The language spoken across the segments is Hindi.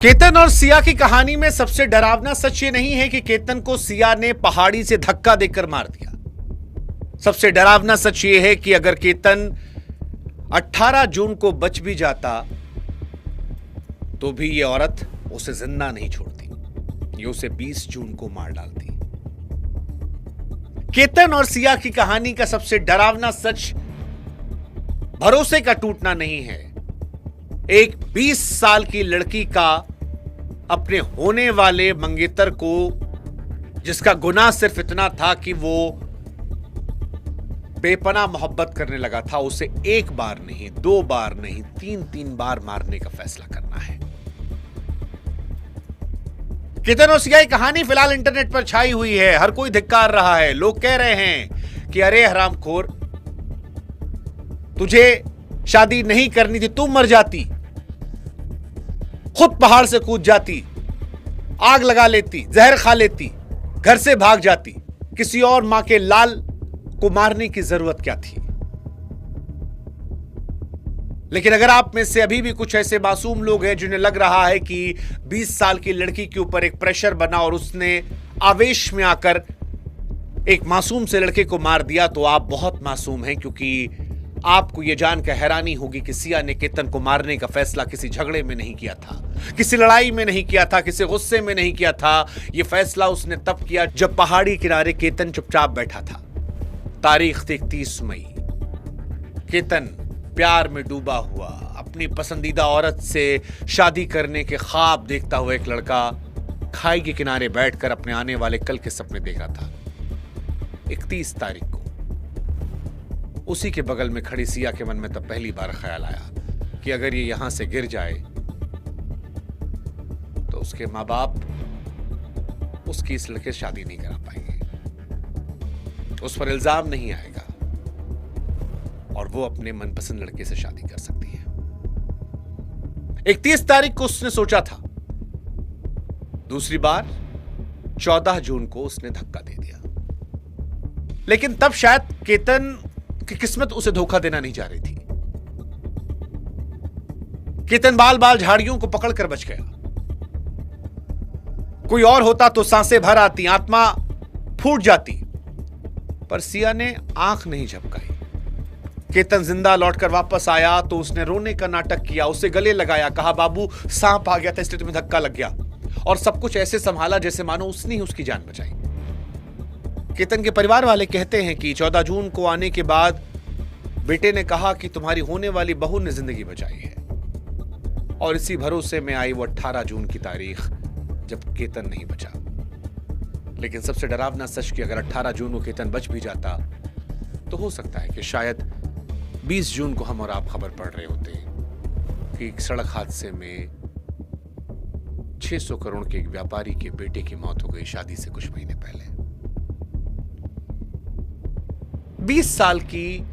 केतन और सिया की कहानी में सबसे डरावना सच ये नहीं है कि केतन को सिया ने पहाड़ी से धक्का देकर मार दिया। सबसे डरावना सच ये है कि अगर केतन 18 जून को बच भी जाता तो भी ये औरत उसे जिंदा नहीं छोड़ती, ये उसे 20 जून को मार डालती। केतन और सिया की कहानी का सबसे डरावना सच भरोसे का टूटना नहीं है। एक 20 साल की लड़की का अपने होने वाले मंगेतर को, जिसका गुनाह सिर्फ इतना था कि वो बेपनाह मोहब्बत करने लगा था, उसे एक बार नहीं, 2 बार नहीं, 3 बार मारने का फैसला करना है। केतन और सिया की कहानी फिलहाल इंटरनेट पर छाई हुई है। हर कोई धिक्कार रहा है। लोग कह रहे हैं कि अरे हरामखोर, तुझे शादी नहीं करनी थी, तू मर जाती, खुद पहाड़ से कूद जाती, आग लगा लेती, जहर खा लेती, घर से भाग जाती, किसी और मां के लाल को मारने की जरूरत क्या थी। लेकिन अगर आप में से अभी भी कुछ ऐसे मासूम लोग हैं जिन्हें लग रहा है कि 20 साल की लड़की के ऊपर एक प्रेशर बना और उसने आवेश में आकर एक मासूम से लड़के को मार दिया, तो आप बहुत मासूम हैं, क्योंकि आपको यह जानकर हैरानी होगी कि सिया ने केतन को मारने का फैसला किसी झगड़े में नहीं किया था, किसी लड़ाई में नहीं किया था, किसी गुस्से में नहीं किया था। यह फैसला उसने तब किया जब पहाड़ी किनारे केतन चुपचाप बैठा था। तारीख थी 31 मई। केतन प्यार में डूबा हुआ, अपनी पसंदीदा औरत से शादी करने के ख्वाब देखता हुआ एक लड़का खाई के किनारे बैठकर अपने आने वाले कल के सपने देख रहा था। 31 तारीख को उसी के बगल में खड़ी सिया के मन में तब पहली बार ख्याल आया कि अगर ये यहां से गिर जाए तो उसके मां बाप उसकी इस लड़के से शादी नहीं करा पाएंगे, उस पर इल्जाम नहीं आएगा और वो अपने मनपसंद लड़के से शादी कर सकती है। 31 तारीख को उसने सोचा था। दूसरी बार 14 जून को उसने धक्का दे दिया। लेकिन तब शायद केतन की किस्मत उसे धोखा देना नहीं चाह रही थी। केतन बाल बाल झाड़ियों को पकड़कर बच गया। कोई और होता तो सांसें भर आती, आत्मा फूट जाती, पर सिया ने आंख नहीं झपकाई। केतन जिंदा लौटकर वापस आया तो उसने रोने का नाटक किया, उसे गले लगाया, कहा बाबू सांप आ गया था इसलिए तुम्हें धक्का लग गया, और सब कुछ ऐसे संभाला जैसे मानो उसने ही उसकी जान बचाई। केतन के परिवार वाले कहते हैं कि 14 जून को आने के बाद बेटे ने कहा कि तुम्हारी होने वाली बहू ने जिंदगी बचाई है, और इसी भरोसे में आई वो 18 जून की तारीख जब केतन नहीं बचा। लेकिन सबसे डरावना सच कि अगर 18 जून को केतन बच भी जाता तो हो सकता है कि शायद 20 जून को हम और आप खबर पढ़ रहे होते कि एक सड़क हादसे में 600 करोड़ के एक व्यापारी के बेटे की मौत हो गई शादी से कुछ महीने पहले। 20 साल की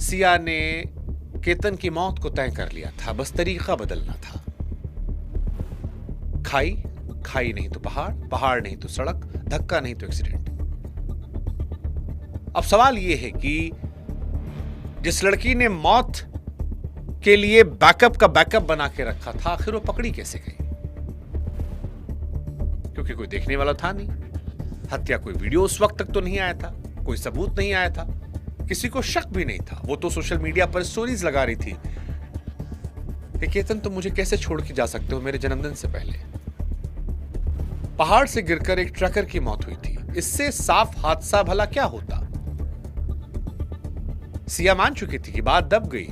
सिया ने केतन की मौत को तय कर लिया था, बस तरीका बदलना था। खाई, खाई नहीं तो पहाड़, पहाड़ नहीं तो सड़क, धक्का नहीं तो एक्सीडेंट। अब सवाल यह है कि जिस लड़की ने मौत के लिए बैकअप का बैकअप बना के रखा था, आखिर वो पकड़ी कैसे गई? क्योंकि कोई देखने वाला था नहीं, हत्या कोई वीडियो उस वक्त तक तो नहीं आया था, कोई सबूत नहीं आया था, किसी को शक भी नहीं था। वो तो सोशल मीडिया पर स्टोरीज लगा रही थी कि केतन तुम मुझे कैसे छोड़ के जा सकते हो मेरे जन्मदिन से पहले। पहाड़ से गिरकर एक ट्रकर की मौत हुई थी, इससे साफ हादसा भला क्या होता? सिया मान चुकी थी कि बात दब गई,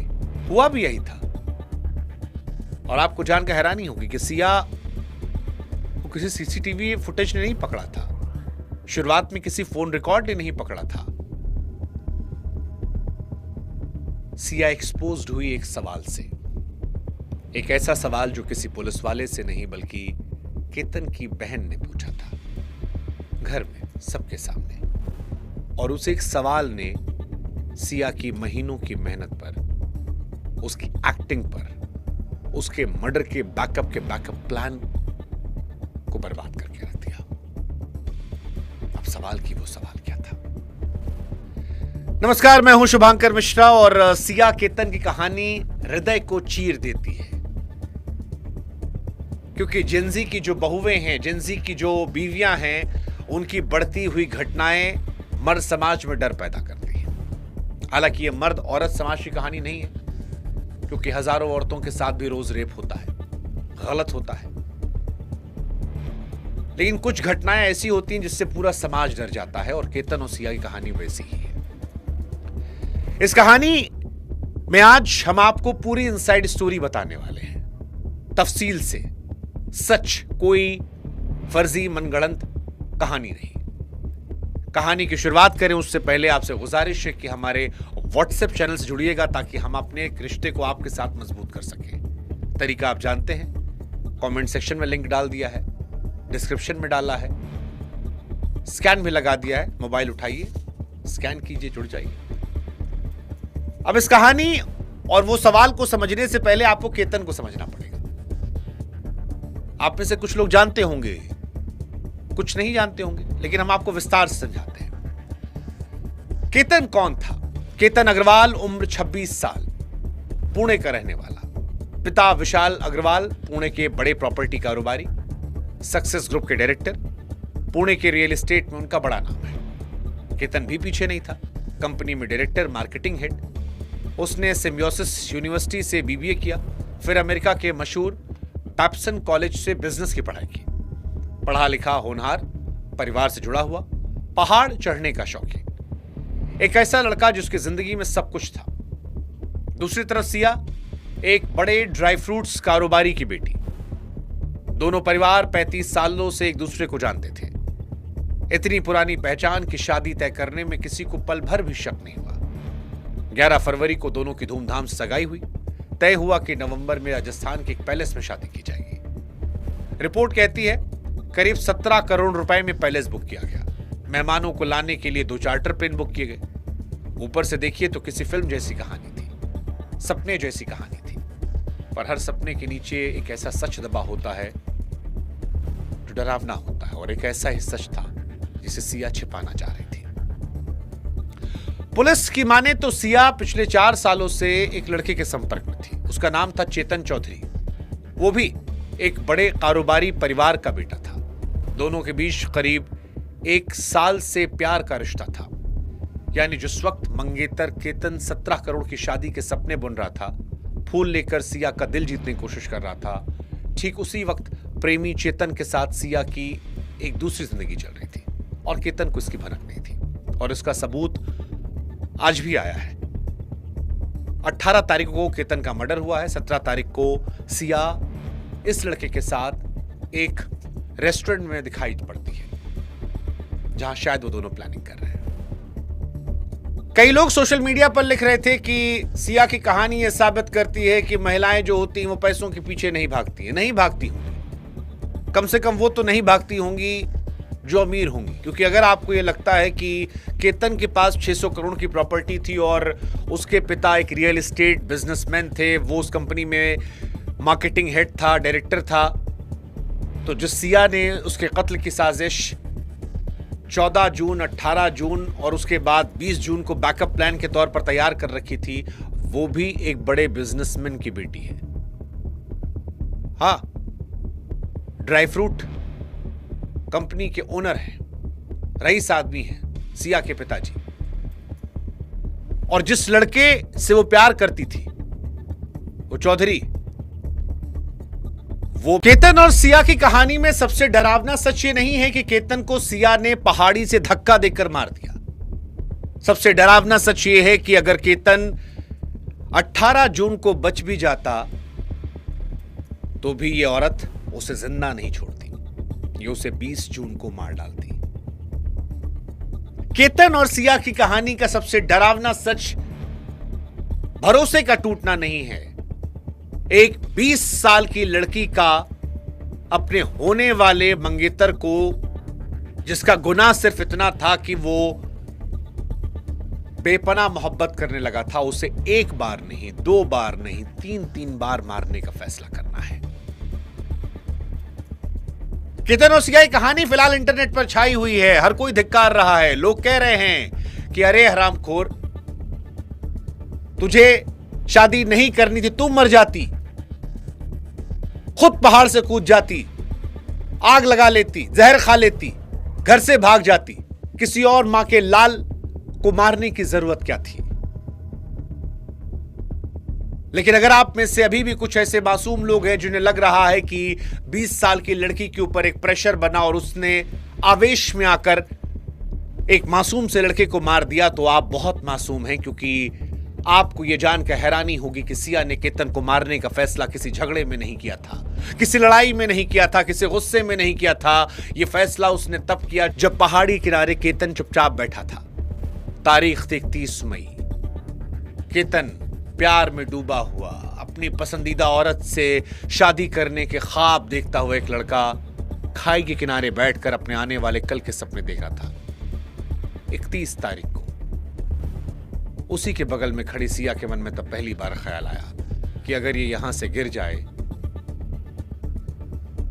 हुआ भी यही था। और आपको जानकर हैरानी होगी कि सिया को किसी सीसीटीवी फुटेज ने नहीं पकड़ा था, शुरुआत में किसी फोन रिकॉर्ड ने नहीं पकड़ा था। सिया एक्सपोज्ड हुई एक सवाल से, एक ऐसा सवाल जो किसी पुलिस वाले से नहीं बल्कि केतन की बहन ने पूछा था, घर में सबके सामने। और उस एक सवाल ने सिया की महीनों की मेहनत पर, उसकी एक्टिंग पर, उसके मर्डर के बैकअप प्लान को बर्बाद करके रख दिया। अब सवाल की वो सवाल क्या था? नमस्कार, मैं हूं शुभांकर मिश्रा और सिया केतन की कहानी हृदय को चीर देती है, क्योंकि जेंजी की जो बहुएं हैं, जेंजी की जो बीवियां हैं, उनकी बढ़ती हुई घटनाएं मर्द समाज में डर पैदा करती हैं। हालांकि ये मर्द औरत समाज की कहानी नहीं है, क्योंकि हजारों औरतों के साथ भी रोज रेप होता है, गलत होता है। लेकिन कुछ घटनाएं ऐसी होती हैं जिससे पूरा समाज डर जाता है, और केतन और सिया की कहानी वैसी ही है। इस कहानी में आज हम आपको पूरी इनसाइड स्टोरी बताने वाले हैं, तफसील से, सच, कोई फर्जी मनगढ़ंत कहानी नहीं। कहानी की शुरुआत करें उससे पहले आपसे गुजारिश है कि हमारे व्हाट्सएप चैनल से जुड़िएगा, ताकि हम अपने एक रिश्ते को आपके साथ मजबूत कर सकें। तरीका आप जानते हैं, कमेंट सेक्शन में लिंक डाल दिया है, डिस्क्रिप्शन में डाला है, स्कैन भी लगा दिया है। मोबाइल उठाइए, स्कैन कीजिए, जुड़ जाइए। अब इस कहानी और वो सवाल को समझने से पहले आपको केतन को समझना पड़ेगा। आप में से कुछ लोग जानते होंगे, कुछ नहीं जानते होंगे, लेकिन हम आपको विस्तार से समझाते हैं। केतन कौन था? केतन अग्रवाल, उम्र 26 साल, पुणे का रहने वाला। पिता विशाल अग्रवाल, पुणे के बड़े प्रॉपर्टी कारोबारी, सक्सेस ग्रुप के डायरेक्टर। पुणे के रियल एस्टेट में उनका बड़ा नाम है। केतन भी पीछे नहीं था, कंपनी में डायरेक्टर, मार्केटिंग हेड। उसने सिम्बियोसिस यूनिवर्सिटी से बीबीए किया, फिर अमेरिका के मशहूर पैप्सन कॉलेज से बिजनेस की पढ़ाई की। पढ़ा लिखा, होनहार, परिवार से जुड़ा हुआ, पहाड़ चढ़ने का शौकीन, एक ऐसा लड़का जिसकी जिंदगी में सब कुछ था। दूसरी तरफ सिया, एक बड़े ड्राई फ्रूट्स कारोबारी की बेटी। दोनों परिवार 35 सालों से एक दूसरे को जानते थे। इतनी पुरानी पहचान की शादी तय करने में किसी को पल भर भी शक नहीं हुआ। 11 फरवरी को दोनों की धूमधाम से सगाई हुई। तय हुआ कि नवंबर में राजस्थान के एक पैलेस में शादी की जाएगी। रिपोर्ट कहती है करीब 17 करोड़ रुपए में पैलेस बुक किया गया। मेहमानों को लाने के लिए 2 चार्टर प्लेन बुक किए गए। ऊपर से देखिए तो किसी फिल्म जैसी कहानी थी, सपने जैसी कहानी थी। पर हर सपने के नीचे एक ऐसा सच दबा होता है जो डरावना होता है, और एक ऐसा ही सच था जिसे सिया छिपाना चाह रही थी। पुलिस की माने तो सिया पिछले 4 सालों से एक लड़के के संपर्क में थी। उसका नाम था चेतन चौधरी। वो भी एक बड़े कारोबारी परिवार का बेटा था। दोनों के बीच करीब 1 साल से प्यार का रिश्ता था। यानी जिस वक्त मंगेतर केतन 17 करोड़ की शादी के सपने बुन रहा था, फूल लेकर सिया का दिल जीतने की कोशिश कर रहा था, ठीक उसी वक्त प्रेमी चेतन के साथ सिया की एक दूसरी जिंदगी चल रही थी, और केतन को इसकी भनक नहीं थी। और इसका सबूत आज भी आया है। 18 तारीख को केतन का मर्डर हुआ है। 17 तारीख को सिया इस लड़के के साथ एक रेस्टोरेंट में दिखाई पड़ती है, जहां शायद वो दोनों प्लानिंग कर रहे हैं। कई लोग सोशल मीडिया पर लिख रहे थे कि सिया की कहानी यह साबित करती है कि महिलाएं जो होती हैं वो पैसों के पीछे नहीं भागती हैं। नहीं भागती होंगी, कम से कम वो तो नहीं भागती होंगी जो अमीर होंगी। क्योंकि अगर आपको यह लगता है कि केतन के पास 600 करोड़ की प्रॉपर्टी थी और उसके पिता एक रियल एस्टेट बिजनेसमैन थे, वो उस कंपनी में मार्केटिंग हेड था, डायरेक्टर था, तो जो सिया ने उसके कत्ल की साजिश 14 जून, 18 जून और उसके बाद 20 जून को बैकअप प्लान के तौर पर तैयार कर रखी थी, वो भी एक बड़े बिजनेसमैन की बेटी है। हाँ, ड्राई फ्रूट कंपनी के ओनर हैं, रईस आदमी हैं सिया के पिताजी। और जिस लड़के से वो प्यार करती थी, वो चौधरी, वो केतन और सिया की कहानी में सबसे डरावना सच ये नहीं है कि केतन को सिया ने पहाड़ी से धक्का देकर मार दिया। सबसे डरावना सच ये है कि अगर केतन 18 जून को बच भी जाता तो भी ये औरत उसे जिंदा नहीं छोड़ती, ये उसे 20 जून को मार डालती। केतन और सिया की कहानी का सबसे डरावना सच भरोसे का टूटना नहीं है। एक 20 साल की लड़की का अपने होने वाले मंगेतर को, जिसका गुनाह सिर्फ इतना था कि वो बेपनाह मोहब्बत करने लगा था, उसे 1 बार नहीं, 2 बार नहीं, 3 बार मारने का फैसला करना है। केतन और सिया की कहानी फिलहाल इंटरनेट पर छाई हुई है। हर कोई धिक्कार रहा है। लोग कह रहे हैं कि अरे हरामखोर, तुझे शादी नहीं करनी थी, तू मर जाती। खुद पहाड़ से कूद जाती, आग लगा लेती, जहर खा लेती, घर से भाग जाती। किसी और मां के लाल को मारने की जरूरत क्या थी? लेकिन अगर आप में से अभी भी कुछ ऐसे मासूम लोग हैं जिन्हें लग रहा है कि 20 साल की लड़की के ऊपर एक प्रेशर बना और उसने आवेश में आकर एक मासूम से लड़के को मार दिया, तो आप बहुत मासूम हैं, क्योंकि आपको यह जानकर हैरानी होगी कि सिया ने केतन को मारने का फैसला किसी झगड़े में नहीं किया था, किसी लड़ाई में नहीं किया था, किसी गुस्से में नहीं किया था। यह फैसला उसने तब किया जब पहाड़ी किनारे केतन चुपचाप बैठा था। तारीख थी 31 मई। केतन प्यार में डूबा हुआ, अपनी पसंदीदा औरत से शादी करने के ख्वाब देखता हुआ एक लड़का खाई के किनारे बैठकर अपने आने वाले कल के सपने देख रहा था। 31 तारीख को उसी के बगल में खड़ी सिया के मन में तब पहली बार ख्याल आया कि अगर ये यहां से गिर जाए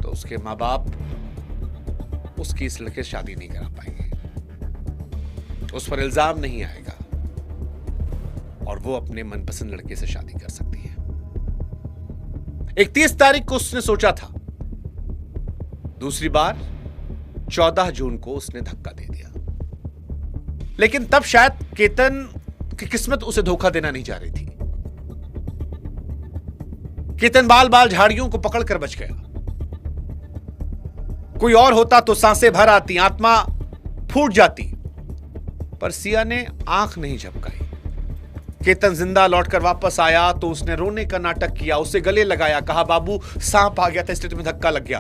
तो उसके मां बाप उसकी इस लड़के से शादी नहीं करा पाएंगे, उस पर इल्जाम नहीं आएगा और वो अपने मनपसंद लड़के से शादी कर सकती है। 31 तारीख को उसने सोचा था। दूसरी बार 14 जून को उसने धक्का दे दिया, लेकिन तब शायद केतन की किस्मत उसे धोखा देना नहीं चाह रही थी। केतन बाल बाल झाड़ियों को पकड़कर बच गया। कोई और होता तो सांसें भर आती, आत्मा फूट जाती, पर सिया ने आंख नहीं झपकाई। केतन जिंदा लौटकर वापस आया तो उसने रोने का नाटक किया, उसे गले लगाया, कहा बाबू सांप आ गया था इसलिए तुम्हें धक्का लग गया,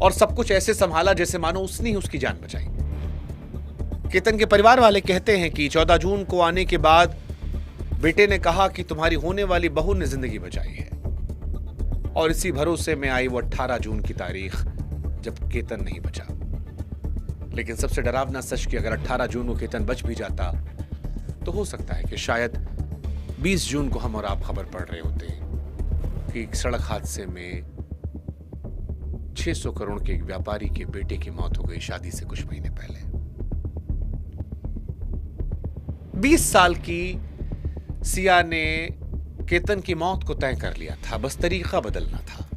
और सब कुछ ऐसे संभाला जैसे मानो उसने ही उसकी जान बचाई। केतन के परिवार वाले कहते हैं कि 14 जून को आने के बाद बेटे ने कहा कि तुम्हारी होने वाली बहू ने जिंदगी बचाई है, और इसी भरोसे में आई वो 18 जून की तारीख जब केतन नहीं बचा। लेकिन सबसे डरावना सच कि अगर 18 जून को केतन बच भी जाता तो हो सकता है कि शायद 20 जून को हम और आप खबर पढ़ रहे होते कि एक सड़क हादसे में 600 करोड़ के एक व्यापारी के बेटे की मौत हो गई शादी से कुछ महीने पहले। 20 साल की सिया ने केतन की मौत को तय कर लिया था, बस तरीका बदलना था।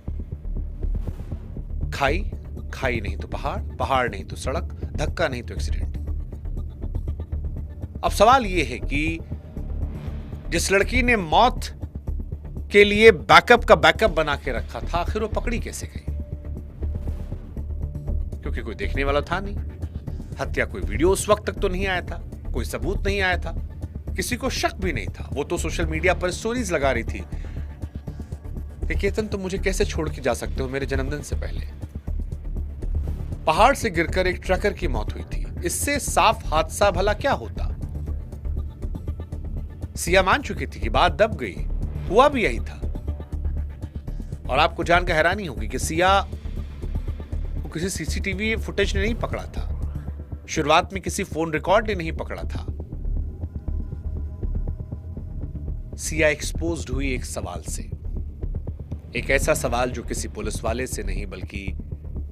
खाई, खाई नहीं तो पहाड़, पहाड़ नहीं तो सड़क, धक्का नहीं तो एक्सीडेंट। अब सवाल यह है कि जिस लड़की ने मौत के लिए बैकअप का बैकअप बना के रखा था, आखिर वो पकड़ी कैसे गई? क्योंकि कोई देखने वाला था नहीं, हत्या कोई वीडियो उस वक्त तक तो नहीं आया था, कोई सबूत नहीं आया था, किसी को शक भी नहीं था। वो तो सोशल मीडिया पर स्टोरीज लगा रही थी कि केतन तुम मुझे कैसे छोड़ के जा सकते हो मेरे जन्मदिन से पहले। पहाड़ से गिरकर एक ट्रकर की मौत हुई थी, इससे साफ हादसा भला क्या होता? सिया मान चुकी थी कि बात दब गई, हुआ भी यही था। और आपको जानकर हैरानी होगी कि सिया को किसी सीसीटीवी फुटेज ने नहीं पकड़ा था, शुरुआत में किसी फोन रिकॉर्ड ने नहीं पकड़ा था। सिया एक्सपोज्ड हुई एक सवाल से, एक ऐसा सवाल जो किसी पुलिस वाले से नहीं बल्कि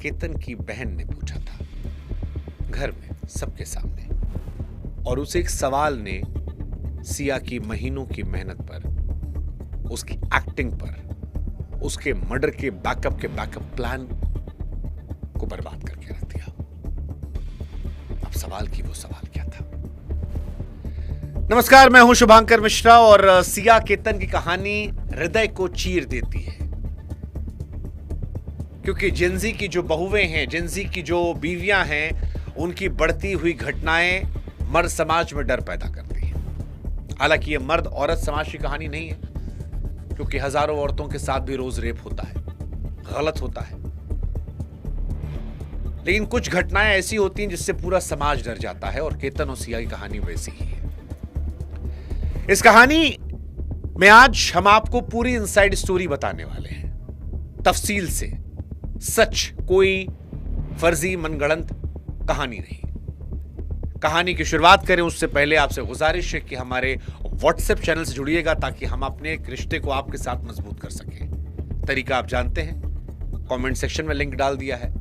केतन की बहन ने पूछा था, घर में सबके सामने। और उस एक सवाल ने सिया की महीनों की मेहनत पर, उसकी एक्टिंग पर, उसके मर्डर के बैकअप प्लान को बर्बाद करके रख दिया। अब सवाल की वो सवाल क्या था? नमस्कार, मैं हूं शुभांकर मिश्रा और सिया केतन की कहानी हृदय को चीर देती है, क्योंकि जिंजी की जो बहुएं हैं, जिंजी की जो बीवियां हैं, उनकी बढ़ती हुई घटनाएं मर्द समाज में डर पैदा करती हैं। हालांकि ये मर्द औरत समाज की कहानी नहीं है, क्योंकि हजारों औरतों के साथ भी रोज रेप होता है, गलत होता है। लेकिन कुछ घटनाएं ऐसी होती हैं जिससे पूरा समाज डर जाता है, और केतन और सिया की कहानी वैसी ही है। इस कहानी में आज हम आपको पूरी इनसाइड स्टोरी बताने वाले हैं, तफसील से, सच, कोई फर्जी मनगढ़ंत कहानी नहीं। कहानी की शुरुआत करें उससे पहले आपसे गुजारिश है कि हमारे व्हाट्सएप चैनल से जुड़िएगा, ताकि हम अपने एक रिश्ते को आपके साथ मजबूत कर सकें। तरीका आप जानते हैं, कमेंट सेक्शन में लिंक डाल दिया है,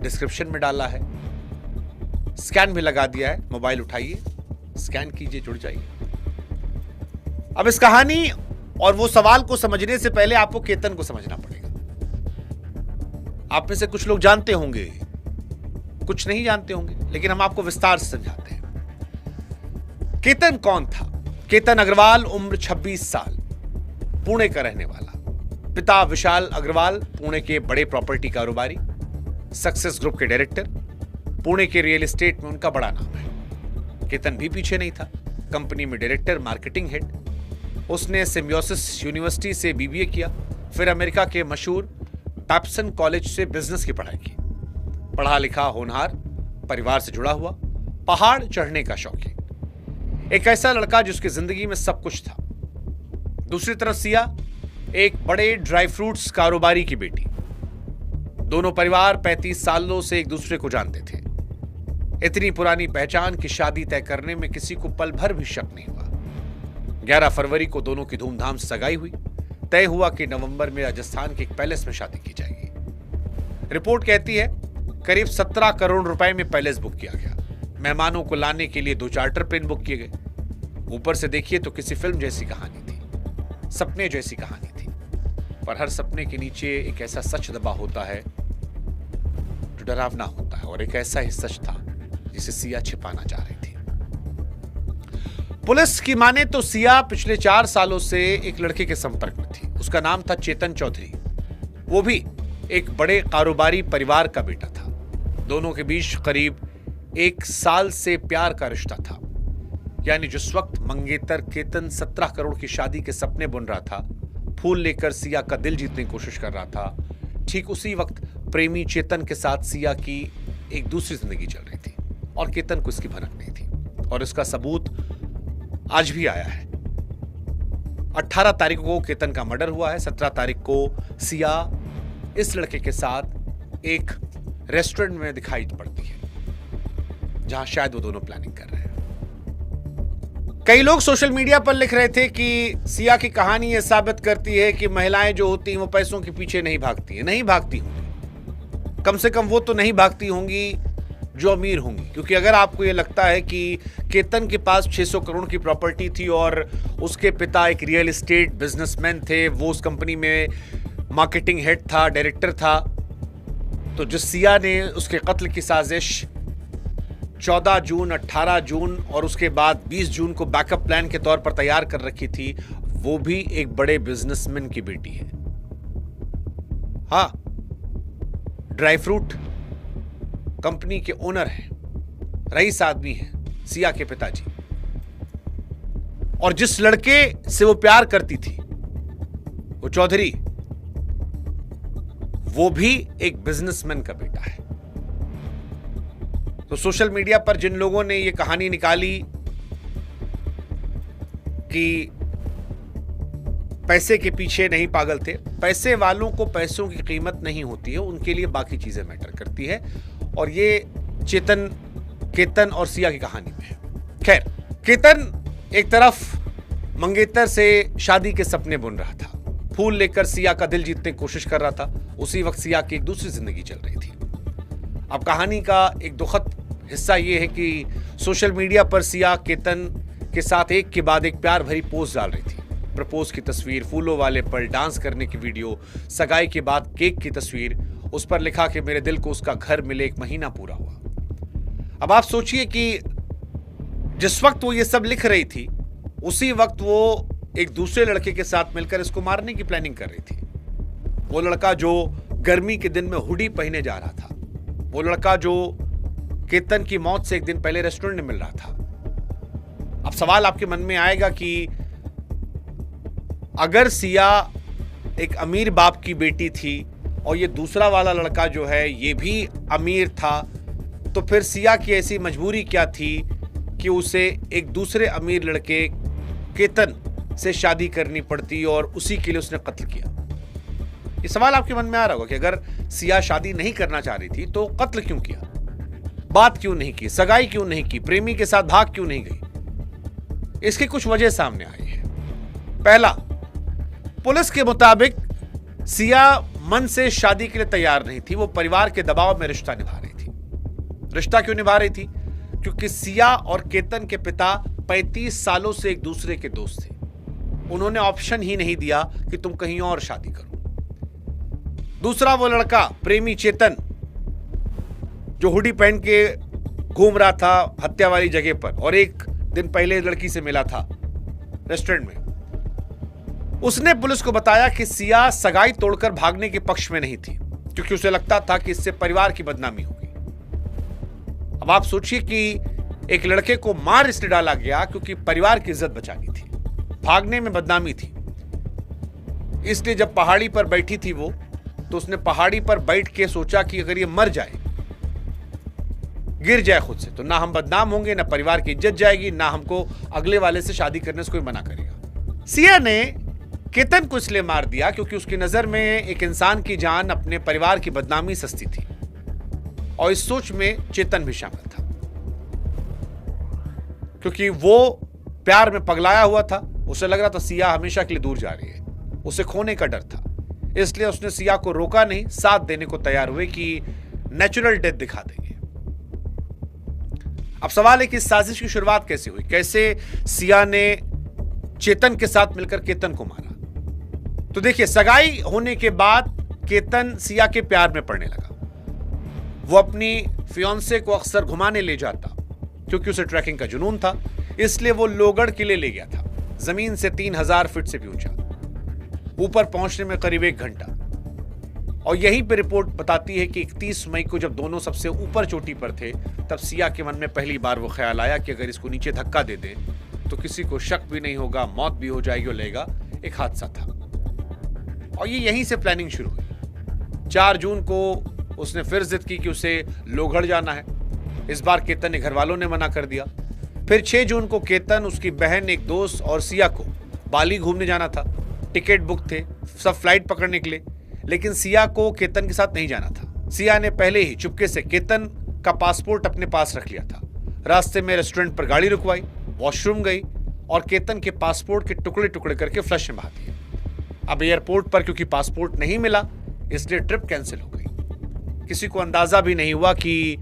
डिस्क्रिप्शन में डाला है, स्कैन भी लगा दिया है। मोबाइल उठाइए, स्कैन कीजिए, जुड़ जाइए। अब इस कहानी और वो सवाल को समझने से पहले आपको केतन को समझना पड़ेगा। आप में से कुछ लोग जानते होंगे, कुछ नहीं जानते होंगे, लेकिन हम आपको विस्तार से समझाते हैं। केतन कौन था? केतन अग्रवाल, उम्र 26 साल, पुणे का रहने वाला। पिता विशाल अग्रवाल, पुणे के बड़े प्रॉपर्टी कारोबारी, सक्सेस ग्रुप के डायरेक्टर। पुणे के रियल एस्टेट में उनका बड़ा नाम है। केतन भी पीछे नहीं था, कंपनी में डायरेक्टर, मार्केटिंग हेड। उसने सिम्बियोसिस यूनिवर्सिटी से बीबीए किया, फिर अमेरिका के मशहूर पैप्सन कॉलेज से बिजनेस की पढ़ाई की। पढ़ा लिखा, होनहार, परिवार से जुड़ा हुआ, पहाड़ चढ़ने का शौकीन, एक ऐसा लड़का जिसकी जिंदगी में सब कुछ था। दूसरी तरफ सिया, एक बड़े ड्राई फ्रूट्स कारोबारी की बेटी। दोनों परिवार 35 सालों से एक दूसरे को जानते थे। इतनी पुरानी पहचान की शादी तय करने में किसी को पल भर भी शक नहीं हुआ। 11 फरवरी को दोनों की धूमधाम से सगाई हुई। तय हुआ कि नवंबर में राजस्थान के एक पैलेस में शादी की जाएगी। रिपोर्ट कहती है करीब 17 करोड़ रुपए में पैलेस बुक किया गया। मेहमानों को लाने के लिए 2 चार्टर प्लेन बुक किए गए। ऊपर से देखिए तो किसी फिल्म जैसी कहानी थी, सपने जैसी कहानी थी, पर हर सपने के नीचे एक ऐसा सच दबा होता है जो डरावना होता है, और एक ऐसा ही सच था जिसे सिया छिपाना चाह रही थी। पुलिस की माने तो सिया पिछले 4 सालों से एक लड़के के संपर्क में थी। उसका नाम था चेतन चौधरी। वो भी एक बड़े कारोबारी परिवार का बेटा था। दोनों के बीच करीब 1 साल से प्यार का रिश्ता था। यानी जिस वक्त मंगेतर केतन 17 करोड़ की शादी के सपने बुन रहा था, फूल लेकर सिया का दिल जीतने की कोशिश कर रहा था, ठीक उसी वक्त प्रेमी चेतन के साथ सिया की एक दूसरी जिंदगी चल रही थी, और केतन को इसकी भनक नहीं थी। और इसका सबूत आज भी आया है। 18 तारीख को केतन का मर्डर हुआ है। 17 तारीख को सिया इस लड़के के साथ एक रेस्टोरेंट में दिखाई पड़ती है, जहां शायद वो दोनों प्लानिंग कर रहे हैं। कई लोग सोशल मीडिया पर लिख रहे थे कि सिया की कहानी यह साबित करती है कि महिलाएं जो होती हैं वो पैसों के पीछे नहीं भागती हैं। नहीं भागती होंगी, कम से कम वो तो नहीं भागती होंगी जो अमीर होंगी। क्योंकि अगर आपको ये लगता है कि केतन के पास 600 करोड़ की प्रॉपर्टी थी और उसके पिता एक रियल एस्टेट बिजनेसमैन थे, वो उस कंपनी में मार्केटिंग हेड था, डायरेक्टर था, तो जिस सिया ने उसके कत्ल की साजिश 14 जून, 18 जून और उसके बाद 20 जून को बैकअप प्लान के तौर पर तैयार कर रखी थी, वो भी एक बड़े बिजनेसमैन की बेटी है। हाँ, ड्राई फ्रूट कंपनी के ओनर हैं, रईस आदमी हैं सिया के पिताजी। और जिस लड़के से वो प्यार करती थी, वो चौधरी, वो भी एक बिजनेसमैन का बेटा है। तो सोशल मीडिया पर जिन लोगों ने ये कहानी निकाली कि पैसे के पीछे नहीं पागल थे, पैसे वालों को पैसों की कीमत नहीं होती है, उनके लिए बाकी चीजें मैटर करती है, और ये चेतन, केतन और सिया की कहानी में है। खैर, केतन एक तरफ मंगेतर से शादी के सपने बुन रहा था, फूल लेकर सिया का दिल जीतने की कोशिश कर रहा था। उसी वक्त सिया की एक दूसरी जिंदगी चल रही थी। अब कहानी का एक दुखद हिस्सा यह है कि सोशल मीडिया पर सिया केतन के साथ एक के बाद एक प्यार भरी पोस्ट डाल रही थी। प्रपोज की तस्वीर, फूलों वाले पल, डांस करने की वीडियो, सगाई के बाद केक की तस्वीर, उस पर लिखा कि मेरे दिल को उसका घर मिले, 1 महीना पूरा हुआ। अब आप सोचिए कि जिस वक्त वो ये सब लिख रही थी, उसी वक्त वो एक दूसरे लड़के के साथ मिलकर इसको मारने की प्लानिंग कर रही थी। वो लड़का जो गर्मी के दिन में हुडी पहने जा रहा था, वो लड़का जो केतन की मौत से एक दिन पहले रेस्टोरेंट में मिल रहा था। अब सवाल आपके मन में आएगा कि अगर सिया एक अमीर बाप की बेटी थी और ये दूसरा वाला लड़का जो है ये भी अमीर था, तो फिर सिया की ऐसी मजबूरी क्या थी कि उसे एक दूसरे अमीर लड़के केतन से शादी करनी पड़ती और उसी के लिए उसने कत्ल किया। ये सवाल आपके मन में आ रहा होगा कि अगर सिया शादी नहीं करना चाह रही थी तो कत्ल क्यों किया, बात क्यों नहीं की, सगाई क्यों नहीं की, प्रेमी के साथ भाग क्यों नहीं गई? इसकी कुछ वजह सामने आई है। पहला, पुलिस के मुताबिक सिया मन से शादी के लिए तैयार नहीं थी, वो परिवार के दबाव में रिश्ता निभा रही थी। रिश्ता क्यों निभा रही थी? क्योंकि सिया और केतन के पिता 35 सालों से एक दूसरे के दोस्त थे। उन्होंने ऑप्शन ही नहीं दिया कि तुम कहीं और शादी करो। दूसरा वो लड़का प्रेमी चेतन जो हुडी पहन के घूम रहा था हत्या वाली जगह पर और एक दिन पहले लड़की से मिला था रेस्टोरेंट में। उसने पुलिस को बताया कि सिया सगाई तोड़कर भागने के पक्ष में नहीं थी, क्योंकि उसे लगता था कि इससे परिवार की बदनामी होगी। अब आप सोचिए कि एक लड़के को मार इसलिए डाला गया क्योंकि परिवार की इज्जत बचानी थी, भागने में बदनामी थी। इसलिए जब पहाड़ी पर बैठी थी वो, तो उसने पहाड़ी पर बैठ के सोचा कि अगर ये मर जाए, गिर जाए खुद से, तो ना हम बदनाम होंगे, ना परिवार की इज्जत जाएगी, ना हमको अगले वाले से शादी करने से कोई मना करेगा। सिया ने केतन को इसलिए मार दिया क्योंकि उसकी नजर में एक इंसान की जान अपने परिवार की बदनामी सस्ती थी, और इस सोच में चेतन भी शामिल था, क्योंकि वो प्यार में पगलाया हुआ था। उसे लग रहा था सिया हमेशा के लिए दूर जा रही है, उसे खोने का डर था। इसलिए उसने सिया को रोका नहीं, साथ देने को तैयार हुए कि नेचुरल डेथ दिखा देंगे। अब सवाल है कि इस साजिश की शुरुआत कैसे हुई, कैसे सिया ने चेतन के साथ मिलकर केतन को मारा। तो देखिए, सगाई होने के बाद केतन सिया के प्यार में पड़ने लगा। वो अपनी फियांसे को अक्सर घुमाने ले जाता, क्योंकि उसे ट्रैकिंग का जुनून था। इसलिए वो लोगढ़ किले ले गया था, जमीन से 3000 फीट से भी ऊंचा, ऊपर पहुंचने में करीब 1 घंटा। और यहीं पे रिपोर्ट बताती है कि 31 मई को जब दोनों सबसे ऊपर चोटी पर थे, तब सिया के मन में पहली बार वो ख्याल आया कि अगर इसको नीचे धक्का दे दें तो किसी को शक भी नहीं होगा, मौत भी हो जाएगी और लगेगा एक हादसा था। और ये यहीं से प्लानिंग शुरू हुई। 4 जून को उसने फिर जिद की कि उसे लोहगढ़ जाना है। इस बार केतन के घर वालों ने मना कर दिया। फिर 6 जून को केतन, उसकी बहन, एक दोस्त और सिया को बाली घूमने जाना था। टिकट बुक थे, सब फ्लाइट पकड़ने के लिए, लेकिन सिया को केतन के साथ नहीं जाना था। सिया ने पहले ही चुपके से केतन का पासपोर्ट अपने पास रख लिया था। रास्ते में रेस्टोरेंट पर गाड़ी रुकवाई, वॉशरूम गई और केतन के पासपोर्ट के टुकड़े टुकड़े करके फ्लश में बहा दिए। अब एयरपोर्ट पर क्योंकि पासपोर्ट नहीं मिला, इसलिए ट्रिप कैंसिल हो गई। किसी को अंदाजा भी नहीं हुआ कि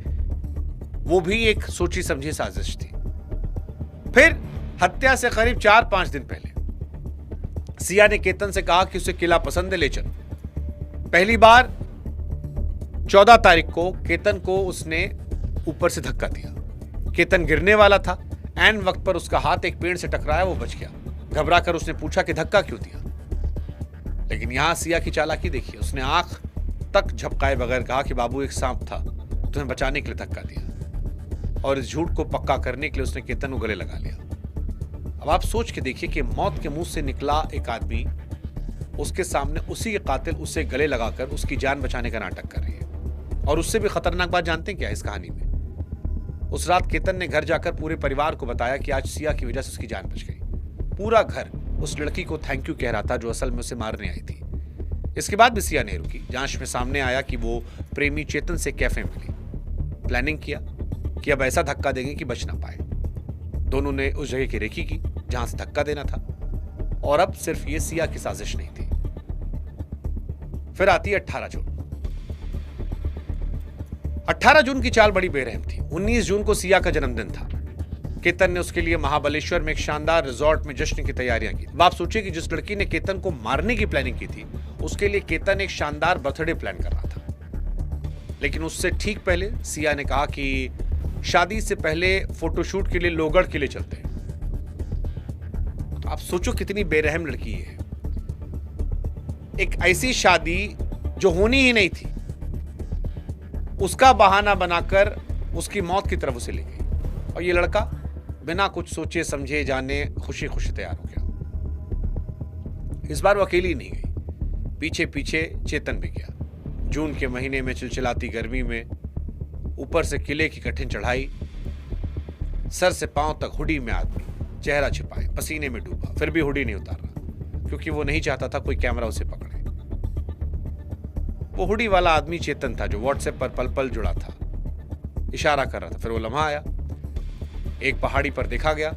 वो भी एक सोची समझी साजिश थी। फिर हत्या से करीब 4-5 दिन पहले सिया ने केतन से कहा कि उसे किला पसंद है, ले चलो। पहली बार 14 तारीख को केतन को उसने ऊपर से धक्का दिया। केतन गिरने वाला था, ऐन वक्त पर उसका हाथ एक पेड़ से टकराया, वो बच गया। घबराकर उसने पूछा कि धक्का क्यों दिया, लेकिन यहां सिया की चालाकी देखिए। उसने आंख तक झपकाए बगैर कहा कि बाबू, एक सांप था, तुम्हें बचाने के लिए धक्का दिया। और इस झूठ को पक्का करने के लिए उसने केतन को गले लगा लिया। अब आप सोच के देखिए कि मौत के मुंह से निकला एक आदमी, उसके सामने उसी के कातिल उसे गले लगाकर उसकी जान बचाने का नाटक कर रही है। और उससे भी खतरनाक बात जानते हैं क्या है इस कहानी में? उस रात केतन ने घर जाकर पूरे परिवार को बताया कि आज सिया की वजह से उसकी जान बच गई। पूरा घर उस लड़की को थैंक यू कह रहा था जो असल में उसे मारने आई थी। इसके बाद भी सिया नहीं रुकी। जांच में सामने आया कि वो प्रेमी चेतन से कैफे मिली। प्लानिंग किया कि अब ऐसा धक्का देंगे कि बच ना पाए। दोनों ने उस जगह की रेकी की जहां से धक्का देना था। और अब सिर्फ ये सिया की साजिश नहीं थी। फिर आती है 18 जून। 18 जून की चाल बड़ी बेरहम थी। 19 जून को सिया का जन्मदिन था। केतन ने उसके लिए महाबलेश्वर में एक शानदार रिजॉर्ट में जश्न की तैयारियां की। आप सोचिए कि जिस लड़की ने केतन को मारने की प्लानिंग की थी, उसके लिए केतन एक शानदार बर्थडे प्लान कर रहा था। लेकिन उससे ठीक पहले सिया ने कहा कि शादी से पहले फोटोशूट के लिए लोहगढ़ किले चलते हैं। तो आप सोचो कितनी बेरहम लड़की है। एक ऐसी शादी जो होनी ही नहीं थी, उसका बहाना बनाकर उसकी मौत की तरफ उसे ले गई। और ये लड़का बिना कुछ सोचे समझे जाने खुशी खुशी तैयार हो गया। इस बार वो अकेली नहीं गई, पीछे पीछे चेतन भी गया। जून के महीने में चिलचिलाती गर्मी में ऊपर से किले की कठिन चढ़ाई, सर से पांव तक हुडी में आदमी, चेहरा छिपाए, पसीने में डूबा, फिर भी हुडी नहीं उतार रहा, क्योंकि वो नहीं चाहता था कोई कैमरा उसे पकड़े। वो हुडी वाला आदमी चेतन था जो व्हाट्सएप पर पल पल जुड़ा था, इशारा कर रहा था। फिर वो लम्हा आया, एक पहाड़ी पर देखा गया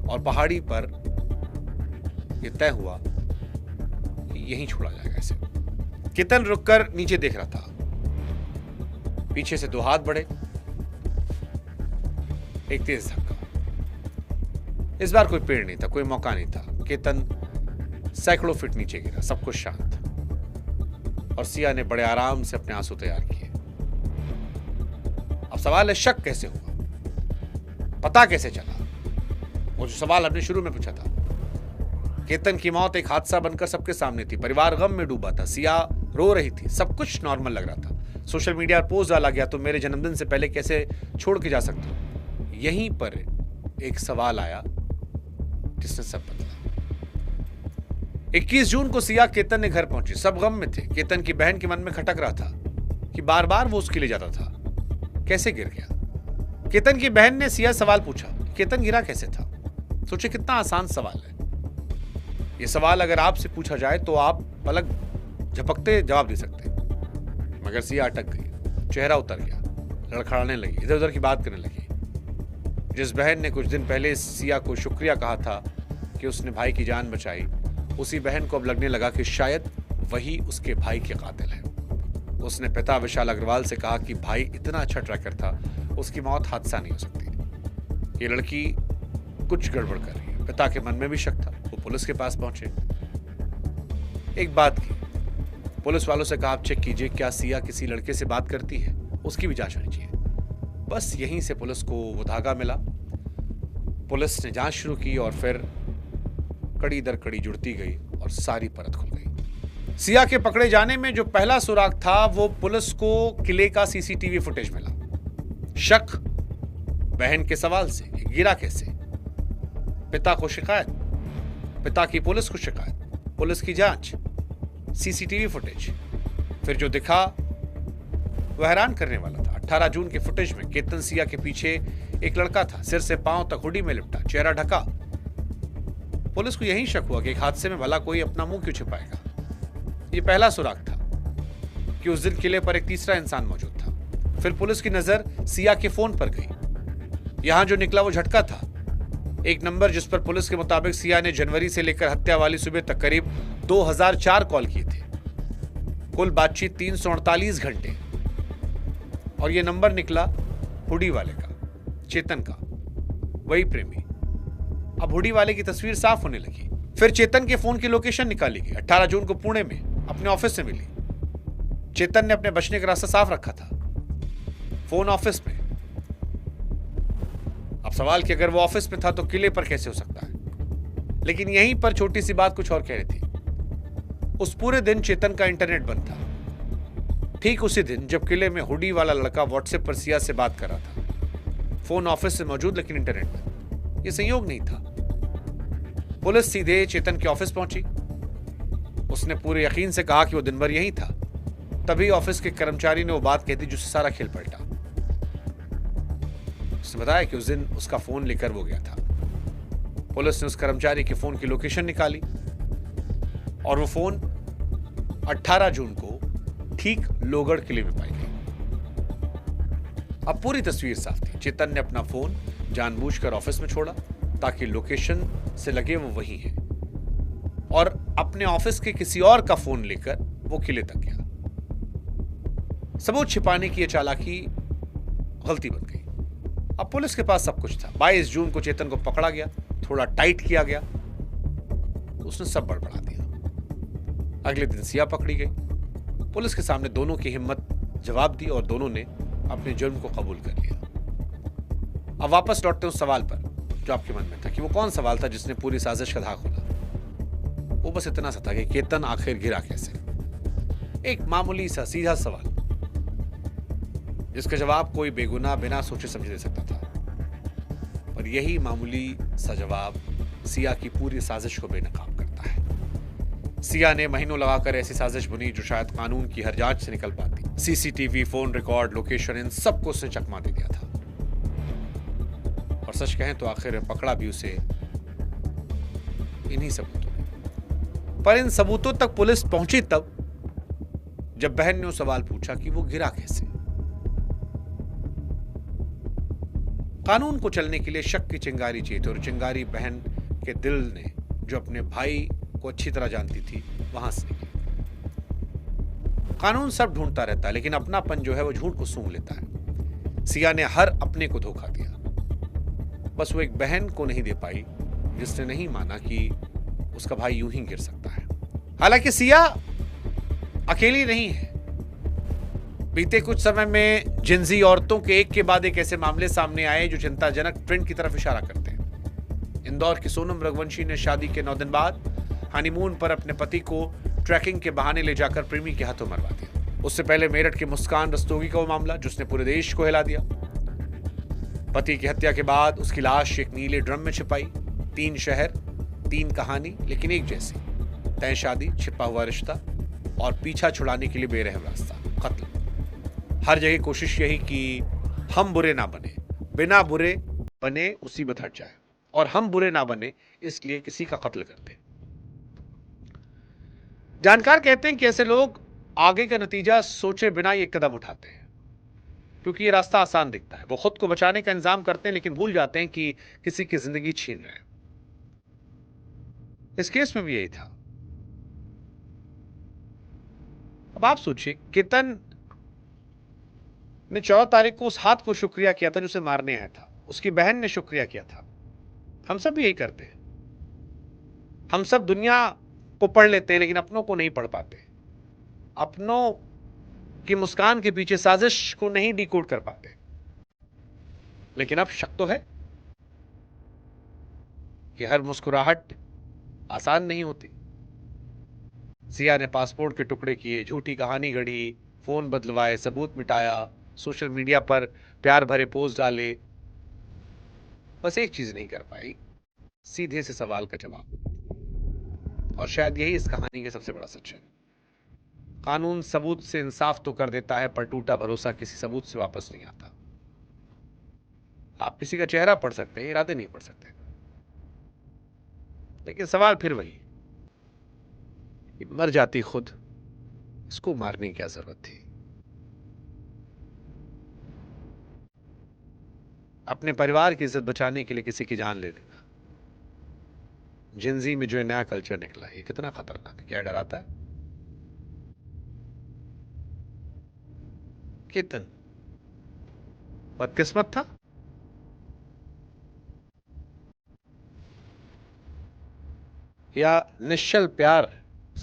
और पहाड़ी पर यह तय हुआ कि यहीं छोड़ा जाएगा इसे। केतन रुककर नीचे देख रहा था। पीछे से 2 हाथ बढ़े, एक तेज धक्का। इस बार कोई पेड़ नहीं था, कोई मौका नहीं था। केतन सैकड़ों फीट नीचे गिरा, सब कुछ शांत। और सिया ने बड़े आराम से अपने आंसू तैयार किए। अब सवाल है, शक कैसे हुआ, पता कैसे चला? वो जो सवाल हमने शुरू में पूछा था। केतन की मौत एक हादसा बनकर सबके सामने थी, परिवार गम में डूबा था, सिया रो रही थी, सब कुछ नॉर्मल लग रहा था। सोशल मीडिया पर पोस्ट डाला गया तो मेरे जन्मदिन से पहले कैसे छोड़ के जा सकता हूं? यहीं पर एक सवाल आया जिसने सब बदला। 21 जून को सिया केतन ने घर पहुंची, सब गम में थे। केतन की बहन के मन में खटक रहा था कि बार बार वो उसके लिए जाता था, कैसे गिर गया? केतन की बहन ने सिया सवाल पूछा, केतन गिरा कैसे था? सोचे कितना आसान सवाल है ये सवाल। अगर आपसे पूछा जाए तो आप पलक झपकते जवाब दे सकते, मगर सिया अटक गई, चेहरा उतर गया, लड़खड़ाने लगी, इधर उधर की बात करने लगी। जिस बहन ने कुछ दिन पहले सिया को शुक्रिया कहा था कि उसने भाई की जान बचाई, उसी बहन को अब लगने लगा कि शायद वही उसके भाई के कातिल है। उसने पिता विशाल अग्रवाल से कहा कि भाई इतना अच्छा ट्रैकर था, उसकी मौत हादसा नहीं हो सकती, ये लड़की कुछ गड़बड़ कर रही है। पिता के मन में भी शक था, वो पुलिस के पास पहुंचे। एक बात की, पुलिस वालों से कहा आप चेक कीजिए क्या सिया किसी लड़के से बात करती है, उसकी भी जांच होनी चाहिए। बस यहीं से पुलिस को वो धागा मिला। पुलिस ने जांच शुरू की और फिर कड़ी दर कड़ी जुड़ती गई और सारी परत खुल गई। सिया के पकड़े जाने में जो पहला सुराग था वो पुलिस को किले का सीसीटीवी फुटेज मिला। शक बहन के सवाल से, गिरा कैसे? पिता को शिकायत, पिता की पुलिस को शिकायत, पुलिस की जांच, सीसीटीवी फुटेज। फिर जो दिखा वह हैरान करने वाला था। 18 जून के फुटेज में केतन सिया के पीछे एक लड़का था, सिर से पांव तक हुडी में लिपटा, चेहरा ढका। पुलिस को यही शक हुआ कि एक हादसे में भला कोई अपना मुंह क्यों छिपाएगा। यह पहला सुराग था कि उस दिन किले पर एक तीसरा इंसान मौजूद था। फिर पुलिस की नजर सिया के फोन पर गई। यहां जो निकला वो झटका था, एक नंबर जिस पर पुलिस के मुताबिक सिया ने जनवरी से लेकर हत्या वाली सुबह तक करीब 2004 कॉल किए थे। कुल बातचीत 348 घंटे। और यह नंबर निकला हुडी वाले का, चेतन का, वही प्रेमी। अब हुडी वाले की तस्वीर साफ होने लगी। फिर चेतन के फोन की लोकेशन निकाली गई। 18 जून को पुणे में अपने ऑफिस से मिली। चेतन ने अपने बचने का रास्ता साफ रखा था, फोन ऑफिस में। अब सवाल कि अगर वो ऑफिस में था तो किले पर कैसे हो सकता है? लेकिन यहीं पर छोटी सी बात कुछ और कह रही थी। उस पूरे दिन चेतन का इंटरनेट बंद था, ठीक उसी दिन जब किले में हुडी वाला लड़का व्हाट्सएप पर सिया से बात कर रहा था। फोन ऑफिस से मौजूद लेकिन इंटरनेट बंद। यह संयोग नहीं था। पुलिस सीधे चेतन के ऑफिस पहुंची। उसने पूरे यकीन से कहा कि वो दिन भर यहीं था। तभी ऑफिस के कर्मचारी ने वो बात कह दी जिससे सारा खेल पलटा। उसने बताया कि उस दिन उसका फोन लेकर वो गया था। पुलिस ने उस कर्मचारी के फोन की लोकेशन निकाली और वो फोन 18 जून को ठीक लोहगढ़ किले में पाई गई। अब पूरी तस्वीर साफ थी। चेतन ने अपना फोन जानबूझकर ऑफिस में छोड़ा ताकि लोकेशन से लगे वो वही है, और अपने ऑफिस के किसी और का फोन लेकर वो किले तक गया। सबूत छिपाने की यह चालाकी गलती बन गई। अब पुलिस के पास सब कुछ था। 22 जून को चेतन को पकड़ा गया, थोड़ा टाइट किया गया, उसने सब बड़बड़ा दिया। अगले दिन सिया पकड़ी गई। पुलिस के सामने दोनों की हिम्मत जवाब दी और दोनों ने अपने जुर्म को कबूल कर लिया। अब वापस लौटते उस सवाल पर जो आपके मन में था कि वो कौन सवाल था जिसने पूरी साजिश का धागा खोला। वो बस इतना सा था कि केतन आखिर गिरा कैसे। एक मामूली सा सीधा सवाल जिसका जवाब कोई बेगुनाह बिना सोचे समझे दे सकता था, पर यही मामूली सा जवाब सिया की पूरी साजिश को बेनकाब करता है। सिया ने महीनों लगाकर ऐसी साजिश बुनी जो शायद कानून की हर जांच से निकल पाती। सीसीटीवी, फोन रिकॉर्ड, लोकेशन, इन सबको उसने चकमा दे दिया था। और सच कहें तो आखिर पकड़ा भी उसे इन्हीं सबूतों ने। पर इन सबूतों तक पुलिस पहुंची तब जब बहन ने वो सवाल पूछा कि वो गिरा कैसे। कानून को चलने के लिए शक की चिंगारी चाहिए थी, और चिंगारी बहन के दिल ने, जो अपने भाई को अच्छी तरह जानती थी, वहां से निकली। कानून सब ढूंढता रहता है, लेकिन अपनापन जो है वो झूठ को सूंघ लेता है। सिया ने हर अपने को धोखा दिया, बस वो एक बहन को नहीं दे पाई जिसने नहीं माना कि उसका भाई यूं ही गिर सकता है। हालांकि सिया अकेली नहीं है। बीते कुछ समय में जिंजी औरतों के एक के बाद एक ऐसे मामले सामने आए जो चिंताजनक ट्रेंड की तरफ इशारा करते हैं। इंदौर की सोनम रघुवंशी ने शादी के 9 दिन बाद हनीमून पर अपने पति को ट्रैकिंग के बहाने ले जाकर प्रेमी के हाथों मरवा दिया। उससे पहले मेरठ की मुस्कान रस्तोगी का वो मामला जिसने पूरे देश को हिला दिया। पति की हत्या के बाद उसकी लाश एक नीले ड्रम में छिपाई। 3 शहर, 3 कहानी, लेकिन एक जैसी। तय शादी, छिपा हुआ रिश्ता और पीछा छुड़ाने के लिए बेरहम रास्ता, कत्ल। हर जगह कोशिश यही कि हम बुरे ना बने, बिना बुरे बने मुसीबत हट जाए, और हम बुरे ना बने इसलिए किसी का कत्ल करते। जानकार कहते हैं कि ऐसे लोग आगे का नतीजा सोचे बिना ये कदम उठाते हैं क्योंकि ये रास्ता आसान दिखता है। वो खुद को बचाने का इंतजाम करते हैं लेकिन भूल जाते हैं कि किसी की जिंदगी छीन रहे हैं। इस केस में भी यही था। अब आप सोचिए, केतन ने 14 तारीख को उस हाथ को शुक्रिया किया था जो उसे मारने आया था। उसकी बहन ने शुक्रिया किया था। हम सब भी यही करते हैं। हम सब दुनिया को पढ़ लेते हैं लेकिन अपनों को नहीं पढ़ पाते। अपनों की मुस्कान के पीछे साजिश को नहीं डिकोड कर पाते। लेकिन अब शक तो है कि हर मुस्कुराहट आसान नहीं होती। सिया ने पासपोर्ट के टुकड़े किए, झूठी कहानी गढ़ी, फोन बदलवाए, सबूत मिटाया, सोशल मीडिया पर प्यार भरे पोस्ट डाले, बस एक चीज नहीं कर पाई, सीधे से सवाल का जवाब। और शायद यही इस कहानी का सबसे बड़ा सच है। कानून सबूत से इंसाफ तो कर देता है, पर टूटा भरोसा किसी सबूत से वापस नहीं आता। आप किसी का चेहरा पढ़ सकते हैं, इरादे नहीं पढ़ सकते। लेकिन सवाल फिर वही, मर जाती खुद, इसको मारने की क्या जरूरत थी? अपने परिवार की इज्जत बचाने के लिए किसी की जान ले लेना। जिंजी में जो नया कल्चर निकला, ये कितना खतरनाक है। क्या डराता है? केतन बदकिस्मत था या निश्चल प्यार